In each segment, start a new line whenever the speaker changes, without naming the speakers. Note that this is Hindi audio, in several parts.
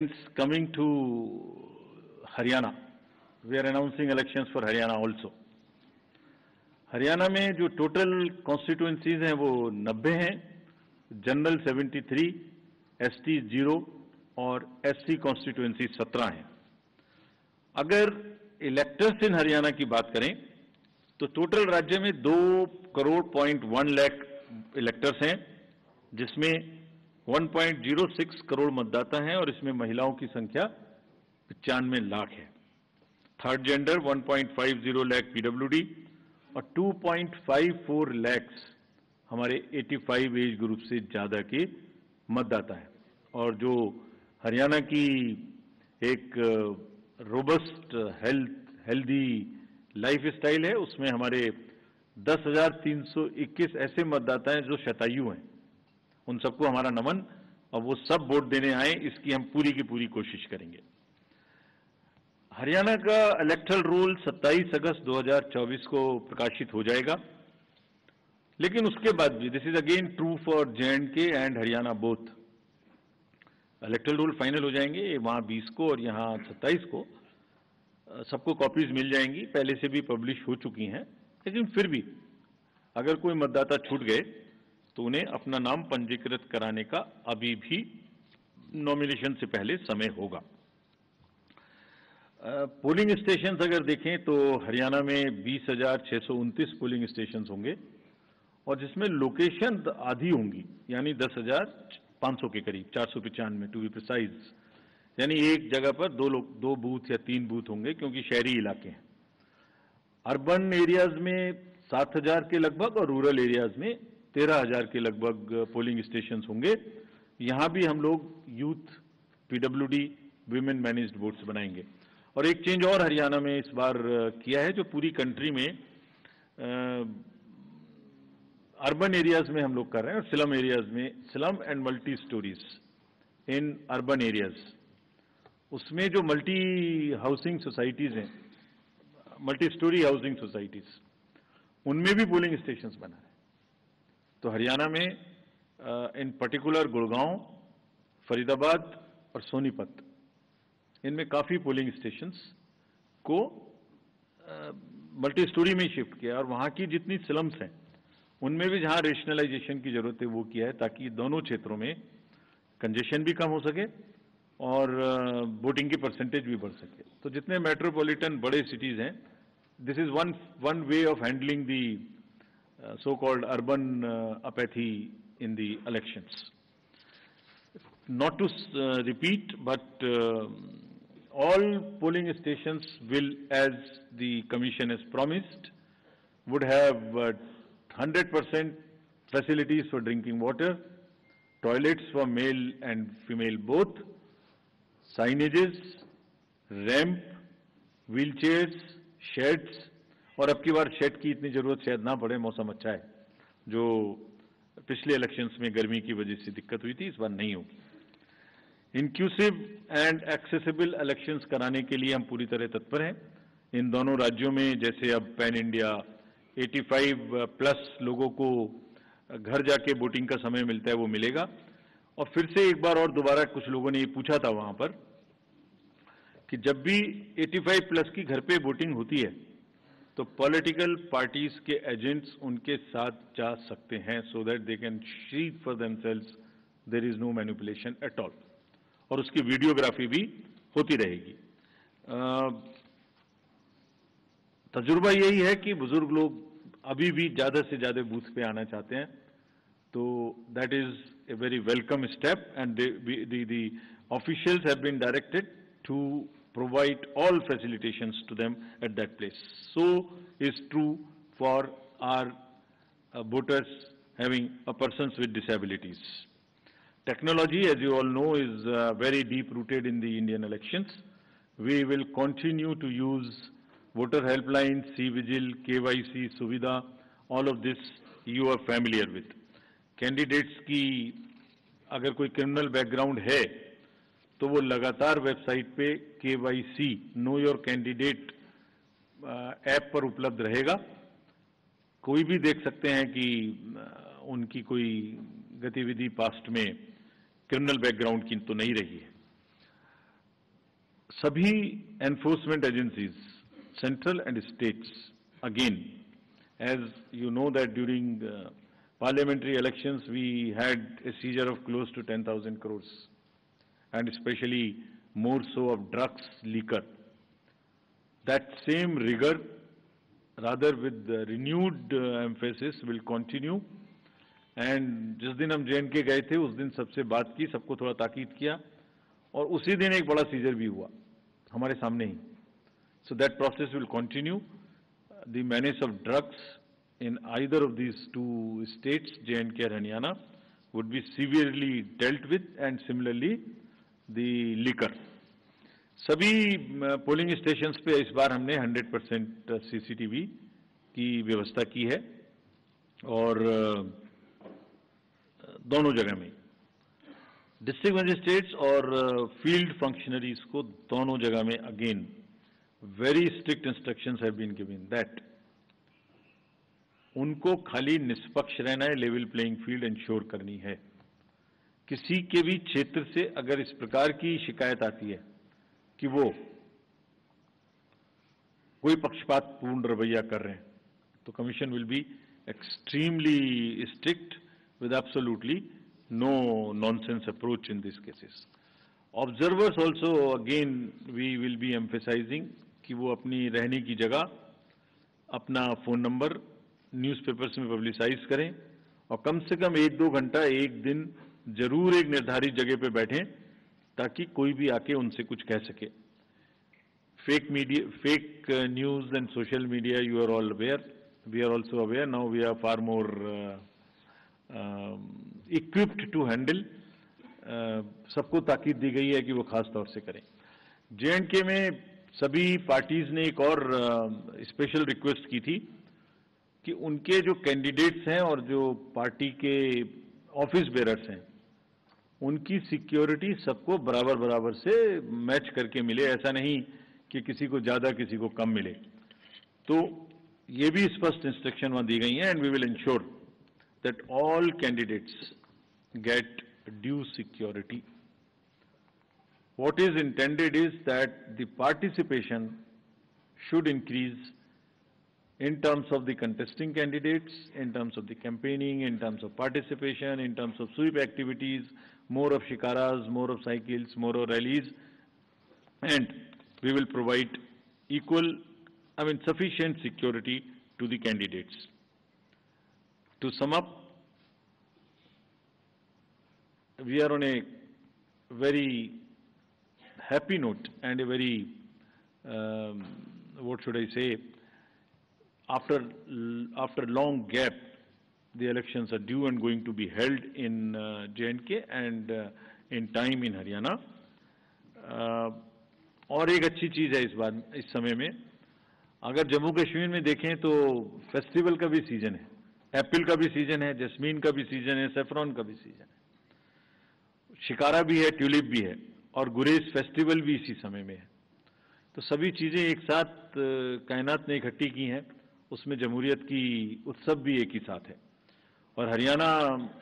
Coming to Haryana, we are announcing elections for Haryana also. Haryana में जो टोटल कॉन्स्टिट्यूएंसीज हैं वो 90 हैं, जनरल 73, एसटी 0 और एससी कॉन्स्टिट्यूएंसी 17 हैं। अगर इलेक्टर्स इन हरियाणा की बात करें तो टोटल राज्य में 2.1 लाख इलेक्टर्स हैं, जिसमें 1.06 करोड़ मतदाता हैं और इसमें महिलाओं की संख्या 95 लाख है। थर्ड जेंडर 1.50 लाख पीडब्ल्यूडी और 2.54 लाख हमारे 85 एज ग्रुप से ज्यादा के मतदाता हैं। और जो हरियाणा की एक रोबस्ट हेल्दी लाइफ स्टाइल है, उसमें हमारे 10,321 ऐसे मतदाता हैं जो शतायु हैं। उन सबको हमारा नमन, और वो सब वोट देने आए, इसकी हम पूरी की पूरी कोशिश करेंगे। हरियाणा का इलेक्टरल रोल 27 अगस्त 2024 को प्रकाशित हो जाएगा, लेकिन उसके बाद भी this is again true for J and K and Haryana both. Electoral roll final हो जाएंगे वहां 20 को और यहां 27 को। सबको कॉपीज मिल जाएंगी, पहले से भी पब्लिश हो चुकी हैं, लेकिन फिर भी अगर कोई मतदाता छूट गए तो उन्हें अपना नाम पंजीकृत कराने का अभी भी नॉमिनेशन से पहले समय होगा। पोलिंग स्टेशन अगर देखें तो हरियाणा में 20,629 पोलिंग स्टेशन होंगे और जिसमें लोकेशन आधी होंगी, यानी 10,500 के करीब, 495 टू बी प्रिसाइज। यानी एक जगह पर दो बूथ या 3 बूथ होंगे, क्योंकि शहरी इलाके हैं। अर्बन एरियाज में 7,000 के लगभग और रूरल एरियाज में 13,000 के लगभग पोलिंग स्टेशन होंगे। यहां भी हम लोग youth, PWD, women managed votes बनाएंगे। और एक चेंज और हरियाणा में इस बार किया है, जो पूरी कंट्री में अर्बन एरियाज में हम लोग कर रहे हैं और स्लम एरियाज में, slum and multi stories in urban areas, उसमें जो मल्टी हाउसिंग सोसाइटीज हैं, मल्टी स्टोरी हाउसिंग सोसाइटीज, उनमें भी पोलिंग स्टेशंस बना है। तो हरियाणा में इन पर्टिकुलर गुड़गांव, फरीदाबाद और सोनीपत, इनमें काफी पोलिंग स्टेशंस को मल्टी स्टोरी में शिफ्ट किया, और वहां की जितनी स्लम्स हैं उनमें भी जहां रेशनलाइजेशन की जरूरत है वो किया है, ताकि दोनों क्षेत्रों में कंजेशन भी कम हो सके और वोटिंग की परसेंटेज भी बढ़ सके। तो जितने मेट्रोपॉलिटन बड़े सिटीज हैं, this is one way of handling the so-called urban apathy in the elections. Not to repeat, but all polling stations will, as the Commission has promised, would have 100% facilities for drinking water, toilets for male and female both, signages, ramp, wheelchairs, sheds। और अब की बार शेड की इतनी जरूरत शायद ना पड़े, मौसम अच्छा है। जो पिछले इलेक्शंस में गर्मी की वजह से दिक्कत हुई थी, इस बार नहीं होगी। इंक्लूसिव एंड एक्सेसिबल इलेक्शंस कराने के लिए हम पूरी तरह तत्पर हैं। इन दोनों राज्यों में जैसे अब पैन इंडिया 85+ लोगों को घर जाके वोटिंग का समय मिलता है, वो मिलेगा। और फिर से एक बार और दोबारा कुछ लोगों ने ये पूछा था वहां पर कि जब भी 85+ की घर पे वोटिंग होती है तो पॉलिटिकल पार्टीज के एजेंट्स उनके साथ जा सकते हैं, so that they can see for themselves there is no manipulation at all. और उसकी वीडियोग्राफी भी होती रहेगी। तजुर्बा यही है कि बुजुर्ग लोग अभी भी ज्यादा से ज्यादा बूथ पे आना चाहते हैं, तो that is a very welcome step and the officials have been directed to provide all facilitations to them at that place. So is true for our voters having persons with disabilities. Technology, as you all know, is very deep rooted in the Indian elections. We will continue to use voter helpline, C-Vigil, KYC, Suvidha, all of this you are familiar with. Candidates की अगर कोई criminal background है तो वो लगातार वेबसाइट पे KYC know your candidate app पर उपलब्ध रहेगा। कोई भी देख सकते हैं कि उनकी कोई गतिविधि पास्ट में क्रिमिनल बैकग्राउंड की तो नहीं रही है। सभी enforcement agencies, central and states, again, as you know that during parliamentary elections we had a seizure of close to 10,000 crores, and especially more so of drugs, liquor. That same rigor, rather with renewed emphasis, will continue. And जिस दिन हम J&K गए थे उस दिन सबसे बात की, सबको थोड़ा ताकीद किया, और उसी दिन एक बड़ा सीजर भी हुआ हमारे सामने ही. So that process will continue. The menace of drugs in either of these two states, J&K and Haryana, would be severely dealt with, and similarly the liquor. सभी पोलिंग स्टेशंस पे इस बार हमने 100% CCTV की व्यवस्था की है, और दोनों जगह में डिस्ट्रिक्ट मजिस्ट्रेट्स और फील्ड फंक्शनरीज को दोनों जगह में again very strict instructions have been given that उनको खाली निष्पक्ष रहना है, लेवल प्लेइंग फील्ड इंश्योर करनी है. किसी के भी क्षेत्र से अगर इस प्रकार की शिकायत आती है कि वो कोई पक्षपातपूर्ण रवैया कर रहे हैं, तो commission will be extremely strict with absolutely no nonsense approach in these cases. Observers also, again, we will be emphasizing कि वो अपनी रहने की जगह, अपना फ़ोन नंबर न्यूज़पेपर्स में पब्लिसाइज करें, और कम से कम 1-2 घंटा एक दिन जरूर एक निर्धारित जगह पे बैठें, ताकि कोई भी आके उनसे कुछ कह सके. Fake media, fake news and social media, you are all aware. We are also aware. Now we are far more equipped to handle. सबको ताकीद दी गई है कि वो खास तौर से करें. J&K में सभी पार्टीज ने एक और स्पेशल रिक्वेस्ट की थी कि उनके जो कैंडिडेट्स हैं और जो पार्टी के ऑफिस बेरर्स हैं, उनकी सिक्योरिटी सबको बराबर बराबर से मैच करके मिले. ऐसा नहीं कि किसी को ज़्यादा किसी को कम मिले. तो ये भी स्पष्ट इंस्ट्रक्शन वहाँ दी गई हैं, and we will ensure that all candidates get due security. What is intended is that the participation should increase in terms of the contesting candidates, in terms of the campaigning, in terms of participation, in terms of sweep activities, more of shikaras, more of cycles, more of rallies, and we will provide sufficient security to the candidates. To sum up, we are on a very happy note and a very, what should I say, after long gap, the elections are due and going to be held in J&K and in time in Haryana. और एक अच्छी चीज़ है इस समय में, अगर जम्मू कश्मीर में देखें तो फेस्टिवल का भी सीजन है, एप्पल का भी सीजन है, जैस्मीन का भी सीजन है, सेफ्रॉन का भी सीजन है, शिकारा भी है, ट्यूलिप भी है, और गुरेज फेस्टिवल भी इसी समय में है. तो सभी चीज़ें एक साथ कायनात ने इकट्ठी की हैं, उसमें जमहूरियत की उत्सव भी एक ही साथ है. और Haryana,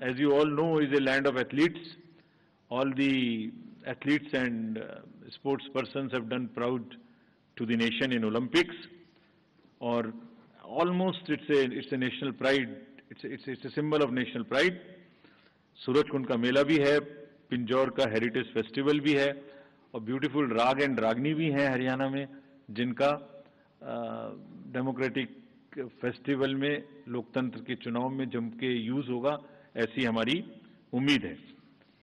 as you all know, is a land of athletes. All the athletes and sports persons have done proud to the nation in Olympics, और almost it's a national pride, it's a symbol of national pride. Suraj Kund का मेला भी है, पिंजौर का हेरिटेज फेस्टिवल भी है, और ब्यूटीफुल राग एंड रागनी भी हैं हरियाणा में, जिनका डेमोक्रेटिक फेस्टिवल में, लोकतंत्र के चुनाव में जम के यूज होगा, ऐसी हमारी उम्मीद है.